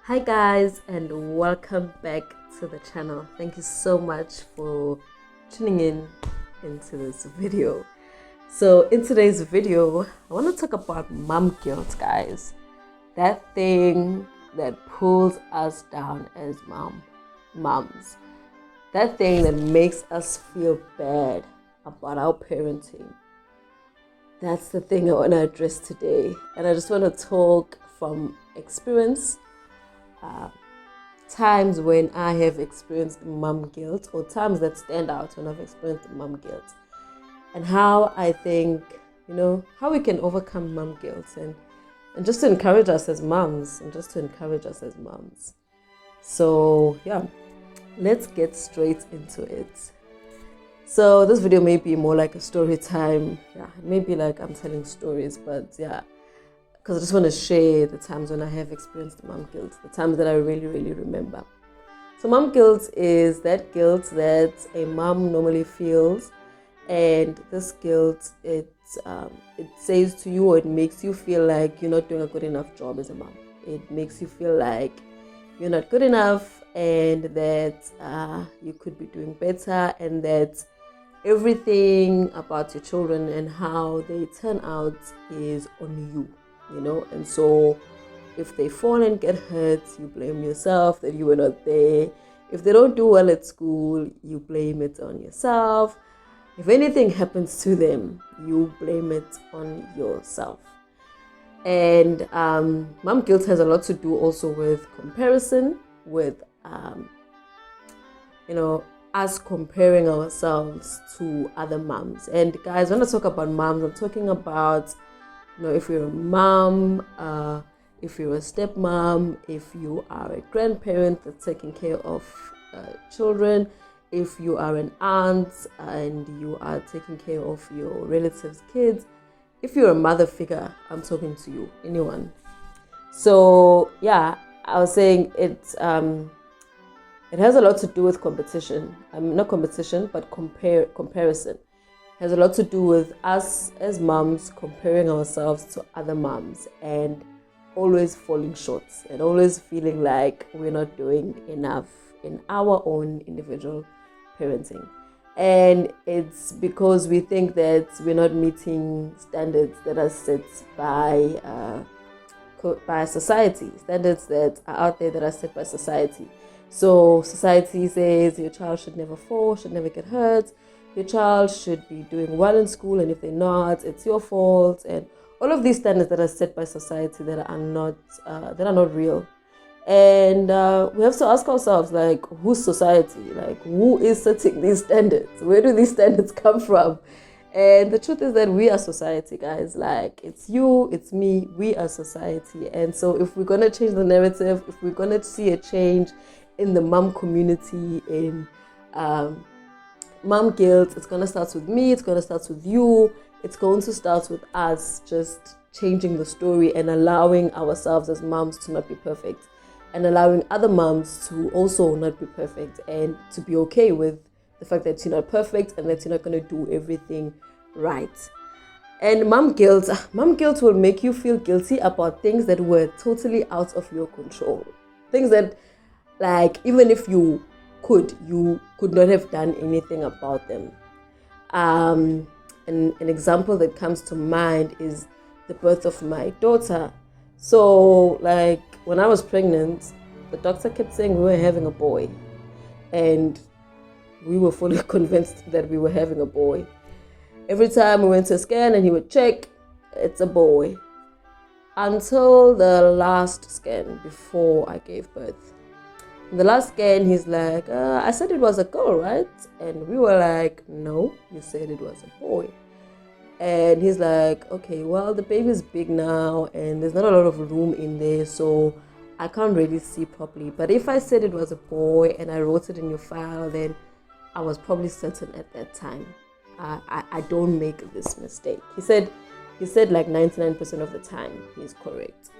Hi guys, and welcome back to the channel. Thank you so much for tuning in into this video. So in today's video, I want to talk about mom guilt, guys. That thing that pulls us down as moms. That thing that makes us feel bad about our parenting. That's the thing I want to address today. And I just want to talk from experience, times when I have experienced mom guilt, or times that stand out when I've experienced mom guilt, and how I think, how we can overcome mom guilt and just to encourage us as moms, So, yeah, let's get straight into it. So, this video may be more like a story time. Yeah, maybe like I'm telling stories, but yeah, because I just want to share the times when I have experienced mom guilt, the times that I really, really remember. So mom guilt is that guilt that a mom normally feels, and this guilt, it says to you, or it makes you feel like you're not doing a good enough job as a mom. It makes you feel like you're not good enough, and that you could be doing better, and that everything about your children and how they turn out is on you. And so if they fall and get hurt, you blame yourself that you were not there. If they don't do well at school, you blame it on yourself. If anything happens to them, you blame it on yourself. And mom guilt has a lot to do also with comparison, with us comparing ourselves to other moms. And guys, when I talk about moms, I'm talking about, if you're a mom, if you're a stepmom, if you are a grandparent that's taking care of children, if you are an aunt and you are taking care of your relatives' kids, if you're a mother figure, I'm talking to you, anyone. So yeah, I was saying it has a lot to do with competition. Not competition, but comparison. Has a lot to do with us as moms comparing ourselves to other moms and always falling short and always feeling like we're not doing enough in our own individual parenting. And it's because we think that we're not meeting standards that are set by society, standards that are out there that are set by society. So society says your child should never fall, should never get hurt. Your child should be doing well in school, and if they're not, it's your fault. And all of these standards that are set by society that are not real. And we have to ask ourselves, like, whose society? Like, who is setting these standards? Where do these standards come from? And the truth is that we are society, guys. Like, it's you, it's me, we are society. And so if we're going to change the narrative, if we're going to see a change in the mom community, in mom guilt, it's going to start with me, it's going to start with you, it's going to start with us just changing the story and allowing ourselves as moms to not be perfect, and allowing other moms to also not be perfect, and to be okay with the fact that you're not perfect and that you're not going to do everything right. And mom guilt will make you feel guilty about things that were totally out of your control. Things that, like, even if you could not have done anything about them. An example that comes to mind is the birth of my daughter. So, like, when I was pregnant, the doctor kept saying we were having a boy, and we were fully convinced that we were having a boy. Every time we went to a scan and he would check, it's a boy. Until the last scan before I gave birth. In the last scan, he's like, I said it was a girl, right? And we were like, no, you said it was a boy. And he's like, okay, well, the baby's big now and there's not a lot of room in there, so I can't really see properly. But if I said it was a boy and I wrote it in your file, then I was probably certain at that time. I don't make this mistake. He said like 99% of the time he's correct.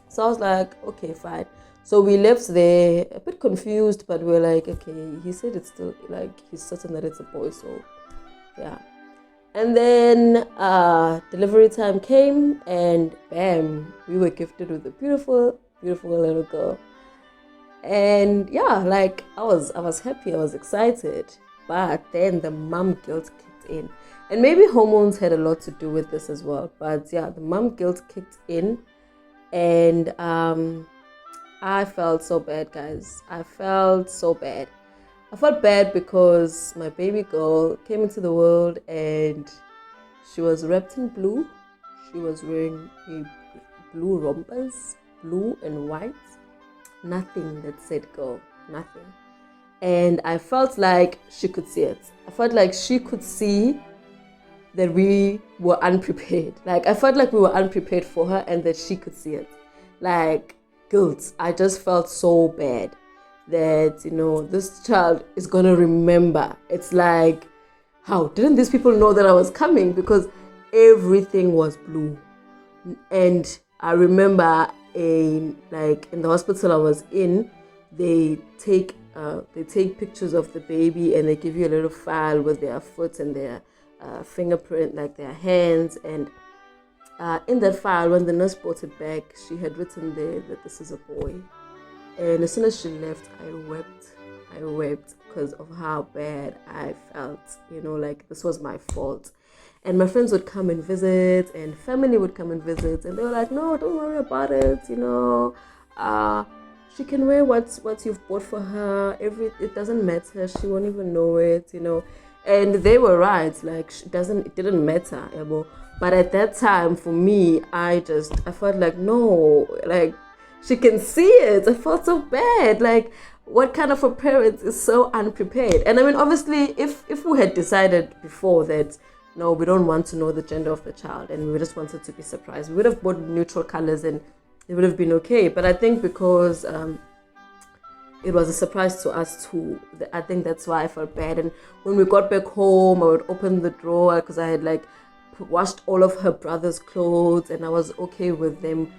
So I was like, okay, fine. So we left there a bit confused, but we're like, okay, he said it's still, like, he's certain that it's a boy, so yeah. And then delivery time came, and bam, we were gifted with a beautiful beautiful little girl. And yeah, like I was happy, I was excited. But then the mom guilt kicked in. And maybe hormones had a lot to do with this as well. But yeah, the mom guilt kicked in, and I felt so bad, guys. I felt so bad. I felt bad because my baby girl came into the world and she was wrapped in blue. She was wearing a blue rompers, blue and white. Nothing that said girl, nothing. And I felt like she could see it. I felt like she could see that we were unprepared. Like, I felt like we were unprepared for her and that she could see it. Like, guilt. I just felt so bad that, this child is going to remember. It's like, how? Didn't these people know that I was coming? Because everything was blue. And I remember in the hospital I was in, they take pictures of the baby and they give you a little file with their foot and their fingerprint, like their hands. And in that file, when the nurse brought it back, she had written there that this is a boy. And as soon as she left, I wept because of how bad I felt, like this was my fault. And my friends would come and visit, and family would come and visit, and they were like, no, don't worry about it, she can wear what you've bought for her. It doesn't matter, she won't even know it, And they were right, like it didn't matter, But at that time, for me, I felt like, no, like she can see it. I felt so bad. Like, what kind of a parent is so unprepared? And I mean, obviously, if we had decided before that, no, we don't want to know the gender of the child and we just wanted to be surprised, we would have bought neutral colors and it would have been okay. But I think because it was a surprise to us too, I think that's why I felt bad. And when we got back home, I would open the drawer because I had washed all of her brother's clothes and I was okay with them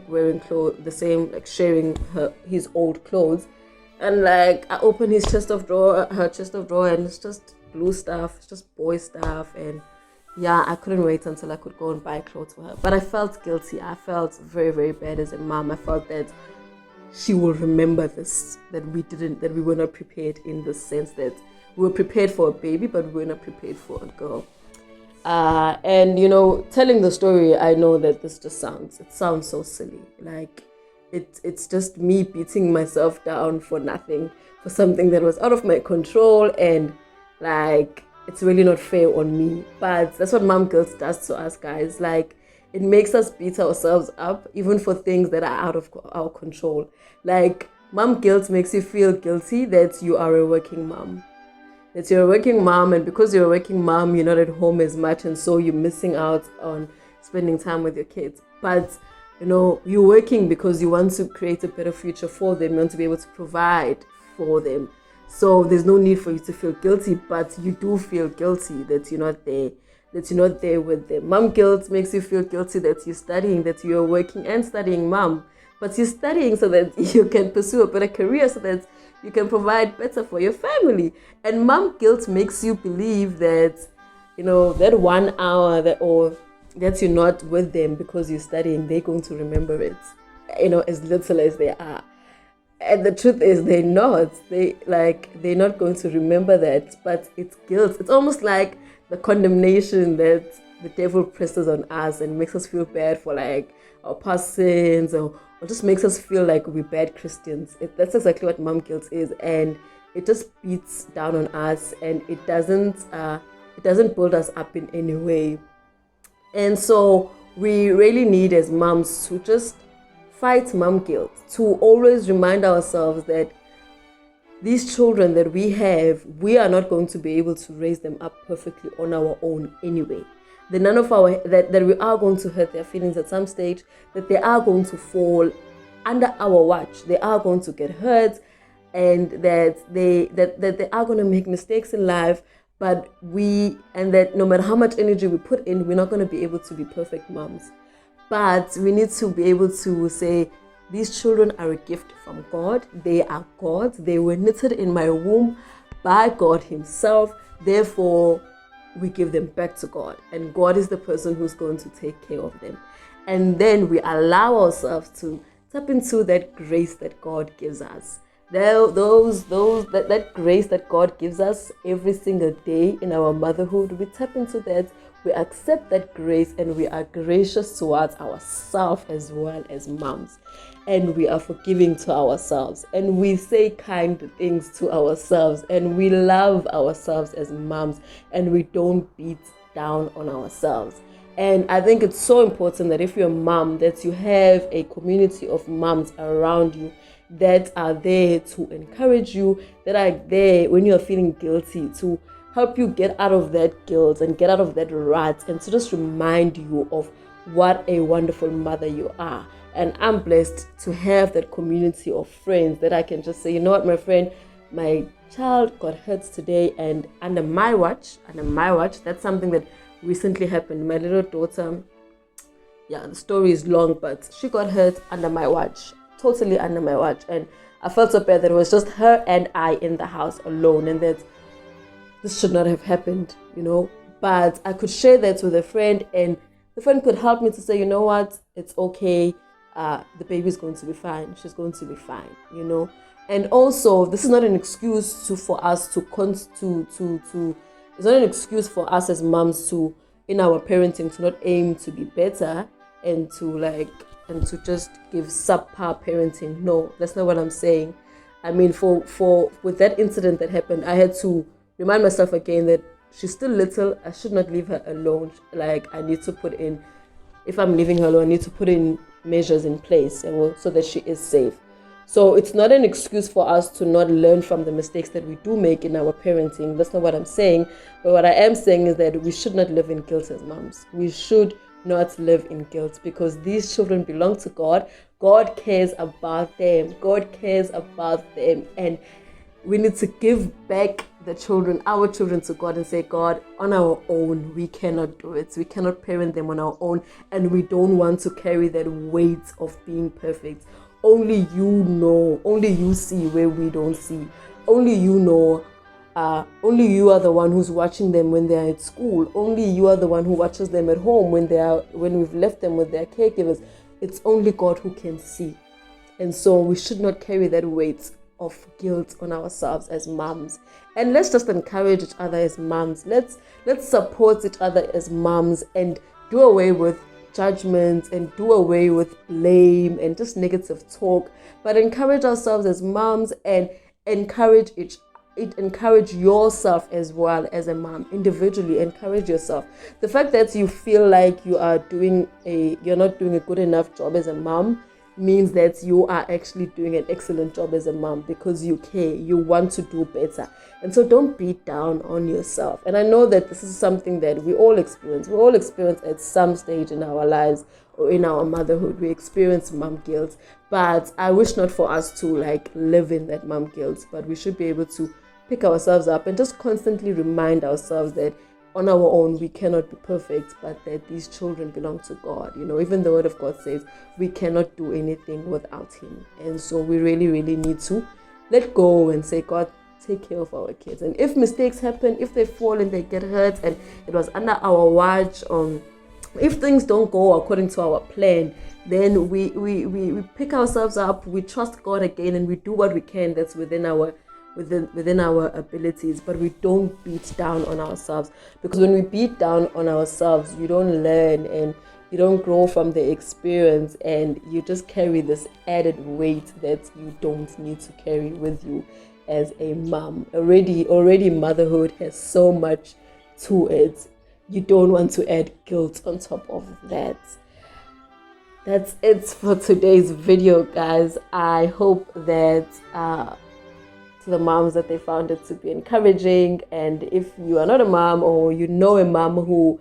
wearing clothes the same, sharing his old clothes. And I opened her chest of drawer, and it's just blue stuff, it's just boy stuff. And yeah, I couldn't wait until I could go and buy clothes for her. But I felt guilty. I felt very, very bad as a mom. I felt that she will remember this, that we were not prepared, in the sense that we were prepared for a baby, but we were not prepared for a girl. And telling the story, I know that this just sounds so silly. It's just me beating myself down for nothing, for something that was out of my control, and it's really not fair on me. But that's what mom guilt does to us, guys. It makes us beat ourselves up, even for things that are out of our control. Mom guilt makes you feel guilty that you are a working mom. That you're a working mom, and because you're a working mom, you're not at home as much, and so you're missing out on spending time with your kids. But you're working because you want to create a better future for them. You want to be able to provide for them. So there's no need for you to feel guilty, but you do feel guilty that you're not there with them. Mom guilt makes you feel guilty that you're studying, that you're working and studying, mom. But you're studying so that you can pursue a better career, so that you can provide better for your family. And mom guilt makes you believe that, that 1 hour that you're not with them because you're studying, they're going to remember it, as little as they are. And the truth is, they're not. They're not going to remember that. But it's guilt. It's almost like the condemnation that the devil presses on us and makes us feel bad for our past sins, or just makes us feel like we're bad Christians. That's exactly what mom guilt is, and it just beats down on us, and it doesn't build us up in any way. And so we really need, as moms, to just fight mom guilt, to always remind ourselves that these children that we have, we are not going to be able to raise them up perfectly on our own anyway. That that we are going to hurt their feelings at some stage, that they are going to fall under our watch, they are going to get hurt, and that they are going to make mistakes in life. But that no matter how much energy we put in, we're not going to be able to be perfect moms. But we need to be able to say, these children are a gift from God. They are God's. They were knitted in my womb by God himself. Therefore, we give them back to God. And God is the person who's going to take care of them. And then we allow ourselves to tap into that grace that God gives us. That grace that God gives us every single day in our motherhood, we tap into that, we accept that grace, and we are gracious towards ourselves as well as moms. And we are forgiving to ourselves, and we say kind things to ourselves, and we love ourselves as moms, and we don't beat down on ourselves. And I think it's so important that if you're a mom, that you have a community of moms around you that are there to encourage you, that are there when you're feeling guilty, to help you get out of that guilt and get out of that rut, and to just remind you of what a wonderful mother you are. And I'm blessed to have that community of friends that I can just say, you know what, my friend, my child got hurt today, and under my watch, that's something that recently happened. My little daughter, the story is long, but she got hurt under my watch, totally under my watch. And I felt so bad that it was just her and I in the house alone, and that this should not have happened, But I could share that with a friend, and the friend could help me to say, you know what, it's okay. The baby's going to be fine. She's going to be fine, And also, this is not an excuse for us it's not an excuse for us as moms to, in our parenting, to not aim to be better and to just give subpar parenting. No, that's not what I'm saying. I mean, with that incident that happened, I had to remind myself again that she's still little. I should not leave her alone. I need to put in, if I'm leaving her alone, I need to put in measures in place so that she is safe. So it's not an excuse for us to not learn from the mistakes that we do make in our parenting. That's not what I'm saying. But what I am saying is that we should not live in guilt as moms. We should not live in guilt, because these children belong to God. God cares about them. God cares about them. And we need to give back our children to God, and say, God, on our own, we cannot do it. We cannot parent them on our own, and we don't want to carry that weight of being perfect. Only you know, only you see where we don't see. Only you know, only you are the one who's watching them when they're at school. Only you are the one who watches them at home when we've left them with their caregivers. It's only God who can see. And so we should not carry that weight of guilt on ourselves as moms. And let's just encourage each other as moms. Let's support each other as moms, and do away with judgment, and do away with blame and just negative talk, but encourage ourselves as moms, and encourage yourself as well as a mom. Individually, encourage yourself. The fact that you feel like you're not doing a good enough job as a mom means that you are actually doing an excellent job as a mom, because you care, you want to do better. And so don't beat down on yourself. And I know that this is something that we all experience. We all experience at some stage in our lives or in our motherhood. We experience mom guilt, but I wish not for us to live in that mom guilt, but we should be able to pick ourselves up and just constantly remind ourselves that on our own, we cannot be perfect, but that these children belong to God. Even the Word of God says we cannot do anything without Him. And so we really, really need to let go and say, God, take care of our kids. And if mistakes happen, if they fall and they get hurt, and it was under our watch, if things don't go according to our plan, then we pick ourselves up, we trust God again, and we do what we can that's within our abilities, but we don't beat down on ourselves, because when we beat down on ourselves, you don't learn and you don't grow from the experience, and you just carry this added weight that you don't need to carry with you as a mom. Already motherhood has so much to it. You don't want to add guilt on top of that. That's it for today's video, guys. I hope that to the moms that they found it to be encouraging. And if you are not a mom, or you know a mom who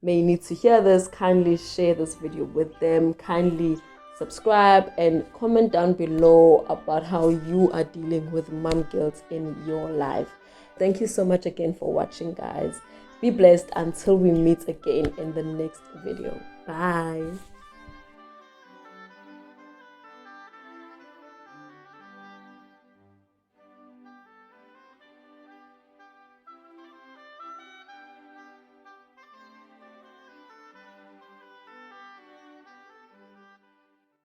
may need to hear this, kindly share this video with them. Kindly subscribe and comment down below about how you are dealing with mom guilt in your life. Thank you so much again for watching, guys. Be blessed until we meet again in the next video. Bye.